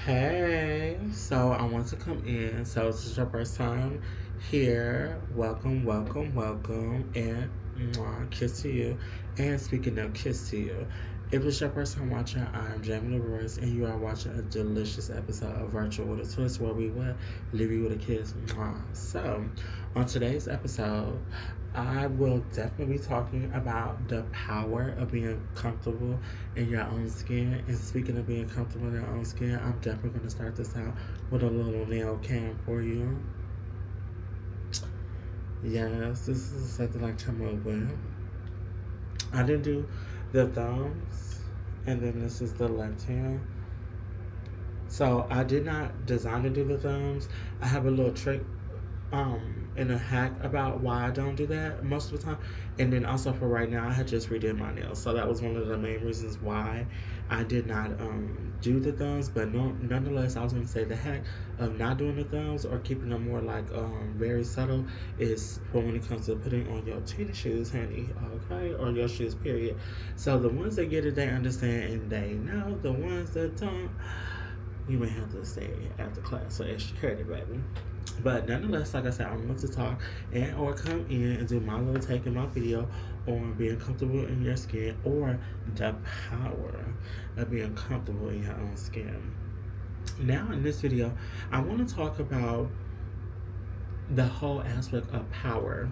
Hey, so I want to come in. So this is your first time here. Welcome, welcome, welcome, and kiss to you. And speaking of kiss to you, if it's your first time watching, I'm Jamie Royce, and you are watching a delicious episode of Virtual-WIT-A-Twist where we will leave you with a kiss. So, on today's episode, I will definitely be talking about the power of being comfortable in your own skin. And speaking of being comfortable in your own skin, I'm definitely going to start this out with a little nail cam for you. Yes, this is something I come up with. I didn't do the thumbs, and then this is the left hand. So I did not design to do the thumbs. I have a little trick and a hack about why I don't do that most of the time. And then also for right now, I had just redid my nails, so that was one of the main reasons why I did not do the thumbs. But no, nonetheless, I was going to say the hack of not doing the thumbs or keeping them more like very subtle is for when it comes to putting on your tennis shoes, honey. Okay, or your shoes, period. So the ones that get it, they understand and they know. The ones that don't, you may have to stay after class for extra credit, baby. But nonetheless, like I said, I'm going to talk and or come in and do my little take in my video on being comfortable in your skin or the power of being comfortable in your own skin. Now in this video, I want to talk about the whole aspect of power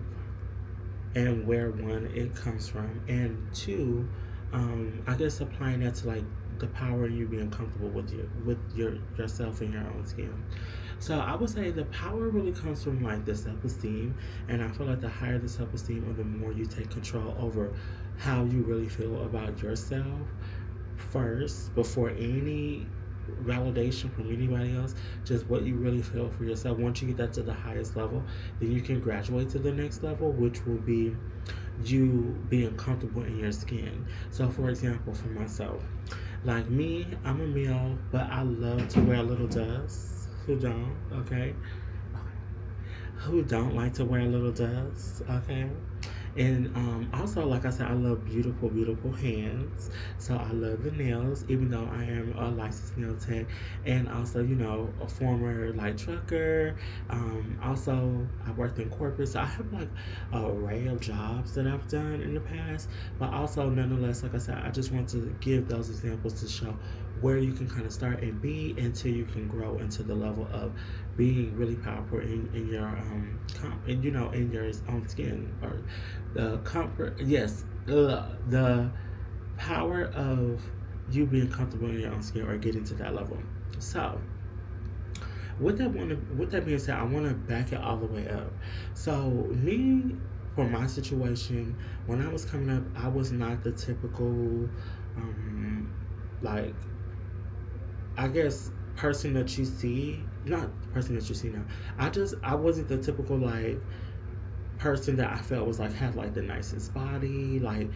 and where one it comes from, and two, I guess applying that to like the power of you being comfortable with yourself and your own skin. So I would say the power really comes from like the self-esteem, and I feel like the higher the self-esteem, or the more you take control over how you really feel about yourself first, before any validation from anybody else, just what you really feel for yourself. Once you get that to the highest level, then you can graduate to the next level, which will be you being comfortable in your skin. So for example, for myself, like me, I'm a male, but I love to wear little dust. Who don't? Okay. Who don't like to wear little dust? Okay. And also, like I said, I love beautiful, beautiful hands. So I love the nails, even though I am a licensed nail tech, and also, a former like trucker. Also, I worked in corporate, so I have like an array of jobs that I've done in the past. But also, nonetheless, like I said, I just want to give those examples to show where you can kind of start and be until you can grow into the level of being really powerful in your in your own skin, or the comfort. Yes, the power of you being comfortable in your own skin or getting to that level. So with that being said, I want to back it all the way up. So me, for my situation, when I was coming up, I was not the typical like, I guess, person that you see. Not person that you see now. I wasn't the typical like person that I felt was like had like the nicest body, like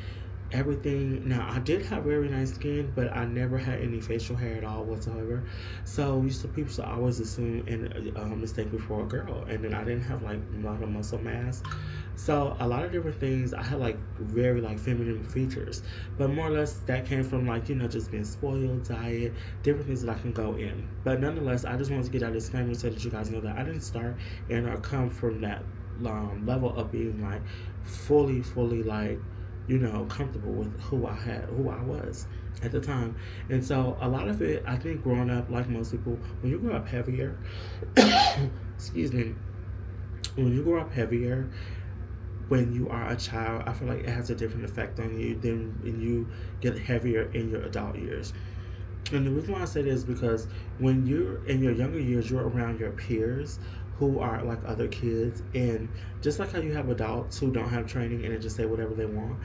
everything. Now I did have very nice skin, but I never had any facial hair at all whatsoever. So used to people always assume and mistake me for a girl, and then I didn't have like a lot of muscle mass. So a lot of different things. I had like very like feminine features, but more or less that came from like just being spoiled, diet, different things that I can go in. But nonetheless, I just wanted to get out of this family so that you guys know that I didn't start and or come from that level of being like fully like comfortable with who I was at the time. And so a lot of it, I think, growing up, like most people, when you grow up heavier, excuse me, when you grow up heavier, when you are a child, I feel like it has a different effect on you than when you get heavier in your adult years. And the reason why I say this is because when you're in your younger years, you're around your peers who are like other kids, and just like how you have adults who don't have training and they just say whatever they want.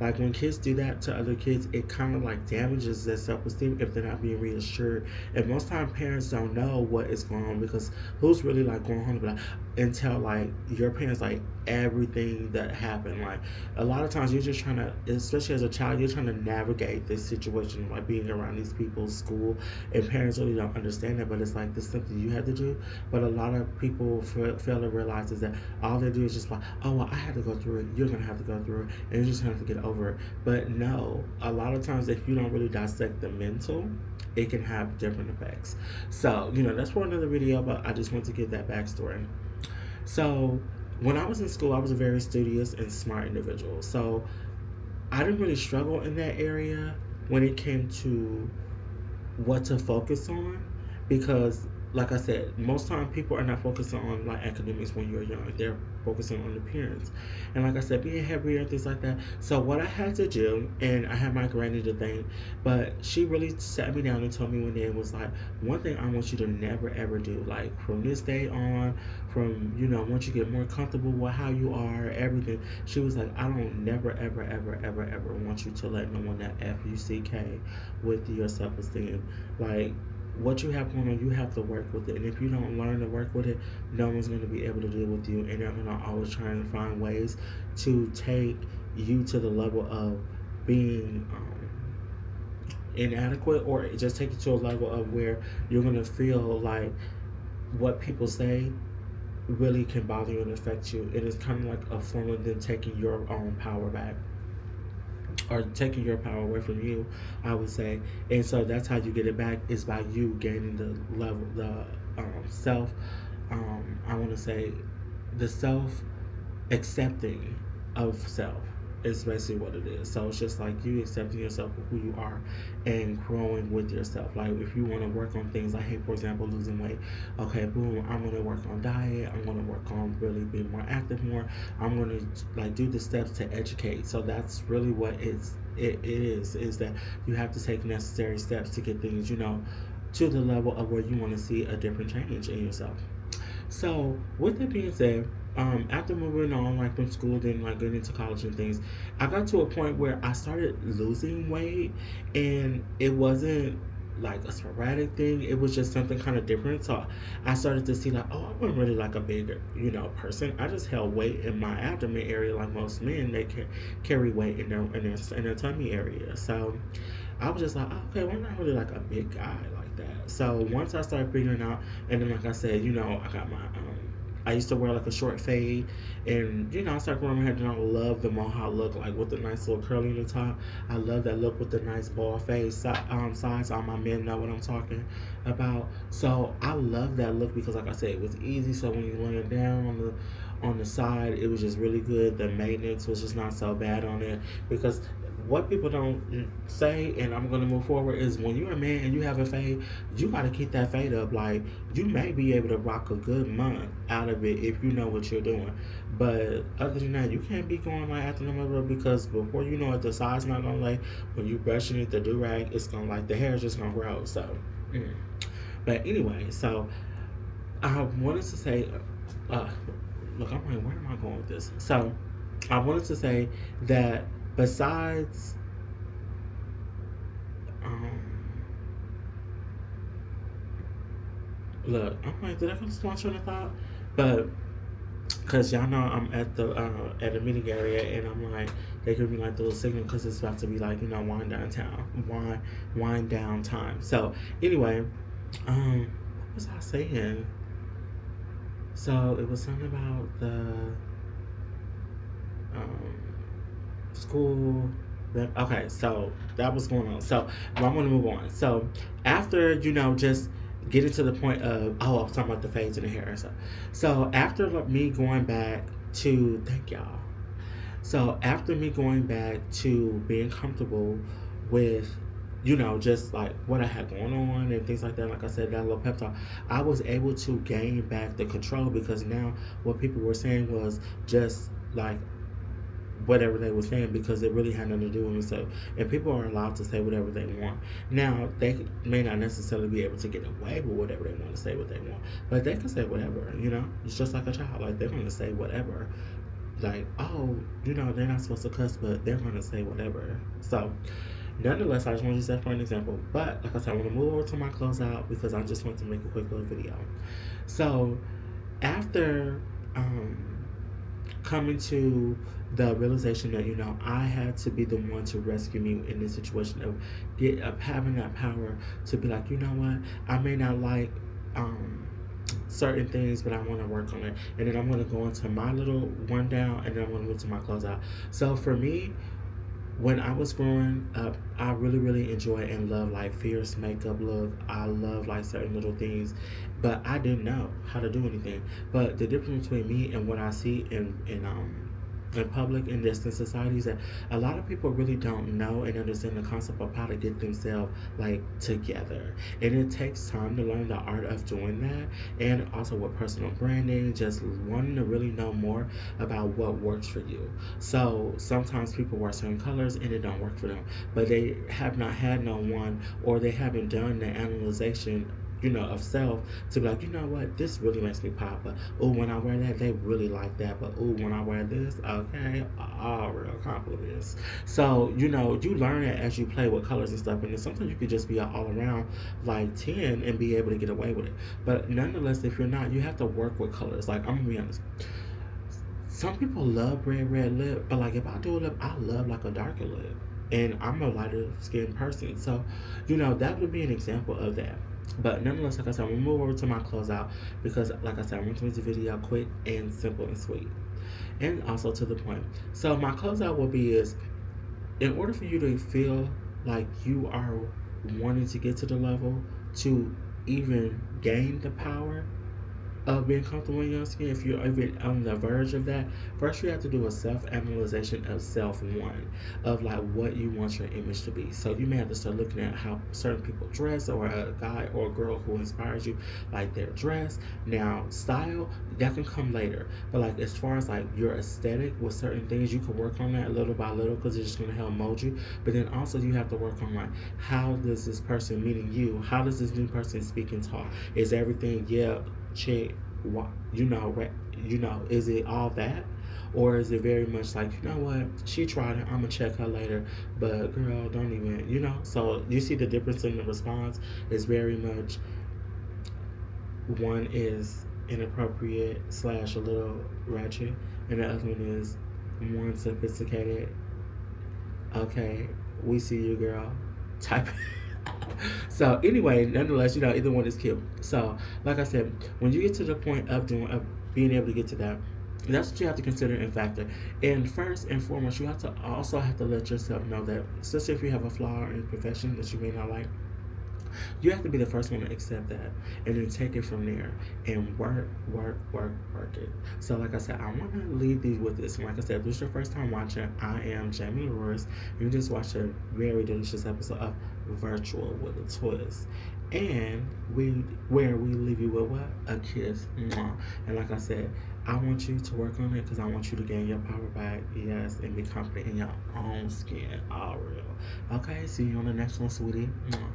Like when kids do that to other kids, it kind of like damages their self-esteem if they're not being reassured. And most time parents don't know what is going on, because who's really like going home and be like, and tell like your parents like everything that happened. Like a lot of times you're just trying to, especially as a child, you're trying to navigate this situation, like being around these people, school, and parents really don't understand that. But it's like this something you have to do. But a lot of people fail to realize is that all they do is just like, oh well, I had to go through it. You're gonna have to go through it, and you're just gonna have to get over it. But no, a lot of times if you don't really dissect the mental, it can have different effects. So, that's for another video, but I just want to give that backstory. So, when I was in school, I was a very studious and smart individual. So, I didn't really struggle in that area when it came to what to focus on because like I said, most time people are not focusing on like academics when you're young. They're focusing on appearance. And like I said, being heavier and things like that. So what I had to do, and I had my granny to thank, but she really sat me down and told me one day, it was like, one thing I want you to never ever do, like from this day on, from once you get more comfortable with how you are, everything, she was like, I don't never ever ever ever ever want you to let no one that F-U-C-K with your self-esteem. Like what you have going on, you have to work with it. And if you don't learn to work with it, no one's going to be able to deal with you. And they're going to always try and find ways to take you to the level of being inadequate, or just take you to a level of where you're going to feel like what people say really can bother you and affect you. It is kind of like a form of them taking your own power back, or taking your power away from you, I would say. And so that's how you get it back, is by you gaining the level, the self, I want to say, the self accepting of self is basically what it is. So it's just like you accepting yourself for who you are and growing with yourself. Like if you want to work on things like, hey, for example, losing weight, okay, boom, I'm going to work on diet. I'm going to work on really being more active more. I'm going to like do the steps to educate. So that's really what it is that you have to take necessary steps to get things, to the level of where you want to see a different change in yourself. So with that being said, after moving on, like from school, then like getting into college and things, I got to a point where I started losing weight, and it wasn't like a sporadic thing. It was just something kind of different. So I started to see like, oh, I wasn't really like a big, person. I just held weight in my abdomen area, like most men. They carry weight in their tummy area. So I was just like, oh, okay, well, I'm not really like a big guy like that. So once I started figuring out, and then like I said, I got my I used to wear like a short fade, and I started growing my hair, and I love the mohawk look, like with the nice little curly in the top. I love that look with the nice bald fade sides. All my men know what I'm talking about. So I love that look because, like I said, it was easy. So when you laying down on the side, it was just really good. The maintenance was just not so bad on it, because what people don't say, and I'm gonna move forward, is when you're a man and you have a fade, you gotta keep that fade up. Like you may be able to rock a good month out of it if you know what you're doing. But other than that, you can't be going like after the mother, because before you know it, the side's not gonna lay. When you brushing it, the do rag, it's gonna like the hair is just gonna grow. So, but anyway, so I wanted to say, look, I'm like, where am I going with this? So I wanted to say that besides look, I'm like, did I just launch on a thought? But because y'all know I'm at a meeting area, and I'm like, they give me like the little signal because it's about to be like wind down time. So anyway, what was I saying? So it was something about the school. Okay, so that was going on. So I'm going to move on. So after just getting to the point of, I was talking about the fades in the hair and stuff. So after me going back to, thank y'all. So after me going back to being comfortable with, just like what I had going on and things like that, like I said, that little pep talk, I was able to gain back the control, because now what people were saying was just like whatever they were saying, because it really had nothing to do with me. So, and people are allowed to say whatever they want. Now, they may not necessarily be able to get away with whatever they want to say what they want, but they can say whatever, It's just like a child. Like, they're going to say whatever. Like, oh, they're not supposed to cuss, but they're going to say whatever. So, nonetheless, I just want to use that for an example. But, like I said, I want to move over to my closeout, because I just want to make a quick little video. So, after um, coming to the realization that I had to be the one to rescue me in this situation of having that power to be like, what, I may not like um, certain things, but I want to work on it, and then I'm going to go into my little rundown, and then I'm going to move to my closeout. So for me, when I was growing up, I really, really enjoy and love like fierce makeup look. I love like certain little things, but I didn't know how to do anything. But the difference between me and what I see in public in distant societies that a lot of people really don't know and understand the concept of how to get themselves like together, and it takes time to learn the art of doing that, and also with personal branding, just wanting to really know more about what works for you. So sometimes people wear certain colors and it don't work for them, but they have not had no one, or they haven't done the analyzation, of self, to be like, what, this really makes me pop. But oh, when I wear that, they really like that. But oh, when I wear this, okay, all real compliments. So you learn it as you play with colors and stuff, and then sometimes you could just be all around like 10 and be able to get away with it. But nonetheless, if you're not, you have to work with colors. Like, I'm gonna be honest, some people love red lip, but like if I do a lip, I love like a darker lip. And I'm a lighter skinned person. So, that would be an example of that. But nonetheless, like I said, I'm gonna move over to my closeout because, like I said, I want to make the video quick and simple and sweet. And also to the point. So, my closeout will be is, in order for you to feel like you are wanting to get to the level to even gain the power of being comfortable in your skin, if you're even on the verge of that, first you have to do a self-analyzation of self one, of like what you want your image to be. So you may have to start looking at how certain people dress, or a guy or a girl who inspires you, like their dress. Now, style, that can come later, but like as far as like your aesthetic with certain things, you can work on that little by little because it's just going to help mold you. But then also you have to work on like, how does this person, meeting you, how does this new person speak and talk? Is everything, yeah, check, what, is it all that, or is it very much like, what, she tried it, I'm gonna check her later, but girl, don't even, so you see the difference in the response is very much, one is inappropriate slash a little ratchet, and the other one is more sophisticated. Okay, we see you, girl, type. So anyway, nonetheless, either one is cute. So like I said, when you get to the point of being able to get to that, that's what you have to consider and factor. And first and foremost, you have to also have to let yourself know that, especially if you have a flaw or imperfection that you may not like, you have to be the first one to accept that, and then take it from there and work it. So like I said, I want to leave these with this. And like I said, if this is your first time watching, I am Jamie Royce. You just watched a very delicious episode of Virtual with a Twist. And where we leave you with what? A kiss. Mwah. And like I said, I want you to work on it because I want you to gain your power back, yes, and be confident in your own skin. All real. Okay, see you on the next one, sweetie. Mwah.